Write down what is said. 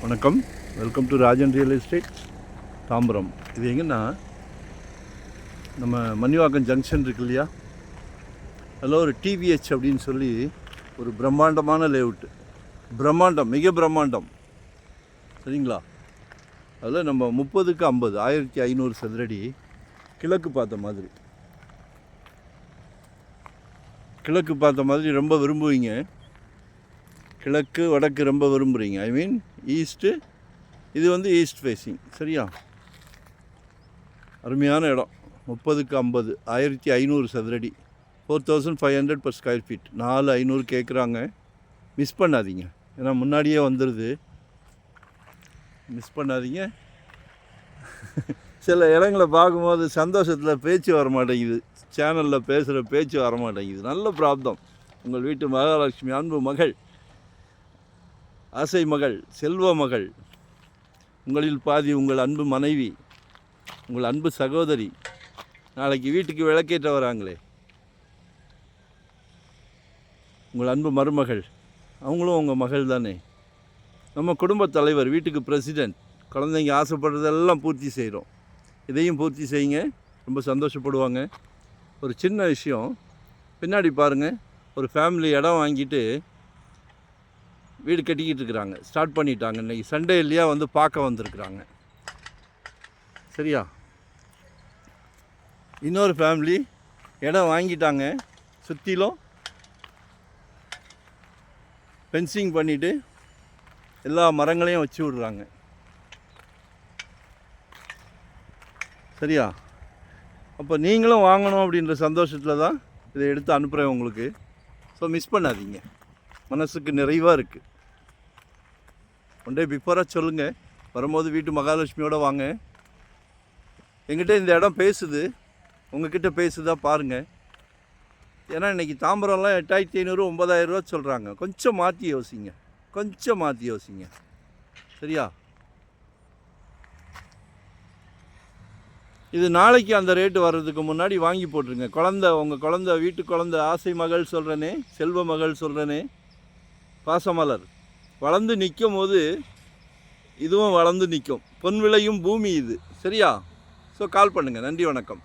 வணக்கம், welcome to Rajan real estate Tambaram. இது எங்கன்னா நம்ம மணிவாக்கம் ஜங்ஷன் இருக்கு இல்லையா, அதில் ஒரு டிவிஹெச் அப்படின்னு சொல்லி ஒரு பிரம்மாண்டமான லேஅவுட்டு. பிரம்மாண்டம், மிக பிரம்மாண்டம், சரிங்களா? அதில் நம்ம 30க்கு 50 1500 சதுரடி கிழக்கு பார்த்த மாதிரி, கிழக்கு பார்த்த மாதிரி ரொம்ப விரும்புவீங்க. கிழக்கு வடக்கு ரொம்ப விரும்புகிறீங்க, ஐ மீன் ஈஸ்ட்டு. இது வந்து ஈஸ்ட் ஃபேஸிங், சரியா? அருமையான இடம். 30க்கு 50 1500 சதுரடி, 4500 per ஸ்கொயர் ஃபீட். 4500 கேட்குறாங்க. மிஸ் பண்ணாதீங்க, ஏன்னா முன்னாடியே வந்துடுது. மிஸ் பண்ணாதீங்க. சில இடங்களை பார்க்கும்போது சந்தோஷத்தில் பேச்சு வர மாட்டேங்குது, சேனலில் பேசுகிற பேச்சு வர மாட்டேங்குது. நல்ல பிராப்தம். உங்கள் வீட்டு மகாலட்சுமி, அன்பு மகள், ஆசை மகள், செல்வ மகள், உங்களில் பாதி உங்கள் அன்பு மனைவி, உங்கள் அன்பு சகோதரி, நாளைக்கு வீட்டுக்கு விளக்கேற்ற வராங்களே உங்கள் அன்பு மருமகள், அவங்களும் உங்கள் மகள் தானே. நம்ம குடும்பத் தலைவர், வீட்டுக்கு பிரசிடெண்ட், குழந்தைங்க ஆசைப்படுறதெல்லாம் பூர்த்தி செய்கிறோம். இதையும் பூர்த்தி செய்யுங்க, ரொம்ப சந்தோஷப்படுவாங்க. ஒரு சின்ன விஷயம், பின்னாடி பாருங்கள், ஒரு ஃபேமிலி இடம் வாங்கிட்டு வீடு கட்டிக்கிட்டு இருக்கிறாங்க, ஸ்டார்ட் பண்ணிட்டாங்க. இன்றைக்கி சண்டே இல்லையா, வந்து பார்க்க வந்திருக்குறாங்க, சரியா? இன்னொரு ஃபேமிலி இடம் வாங்கிட்டாங்க, சுற்றிலும் ஃபென்சிங் பண்ணிவிட்டு எல்லா மரங்களையும் வச்சு விடுறாங்க, சரியா? அப்போ நீங்களும் வாங்கணும் அப்படின்ற சந்தோஷத்தில் தான் இதை எடுத்து அனுப்புகிறேன் உங்களுக்கு. ஸோ மிஸ் பண்ணாதீங்க, மனசுக்கு நிறைவாக இருக்குது. ஒன் டே பிஃபோராக சொல்லுங்கள், வரும்போது வீட்டு மகாலட்சுமியோடு வாங்க. எங்கிட்ட இந்த இடம் பேசுது, உங்ககிட்ட பேசுதா பாருங்கள். ஏன்னா இன்றைக்கி தாம்பரம்லாம் 8500 9000 சொல்கிறாங்க. கொஞ்சம் மாற்றி யோசிங்க, கொஞ்சம் மாற்றி யோசிங்க, சரியா? இது நாளைக்கு அந்த ரேட்டு வர்றதுக்கு முன்னாடி வாங்கி போட்டுருங்க. உங்கள் குழந்த, வீட்டு குழந்த, ஆசை மகள் சொல்கிறனே, செல்வ மகள் சொல்கிறனே, பாசமலர் வளர்ந்து நிற்கும் போது இதுவும் வளர்ந்து நிற்கும். பொன் விளையும் பூமி இது, சரியா? ஸோ கால் பண்ணுங்கள். நன்றி, வணக்கம்.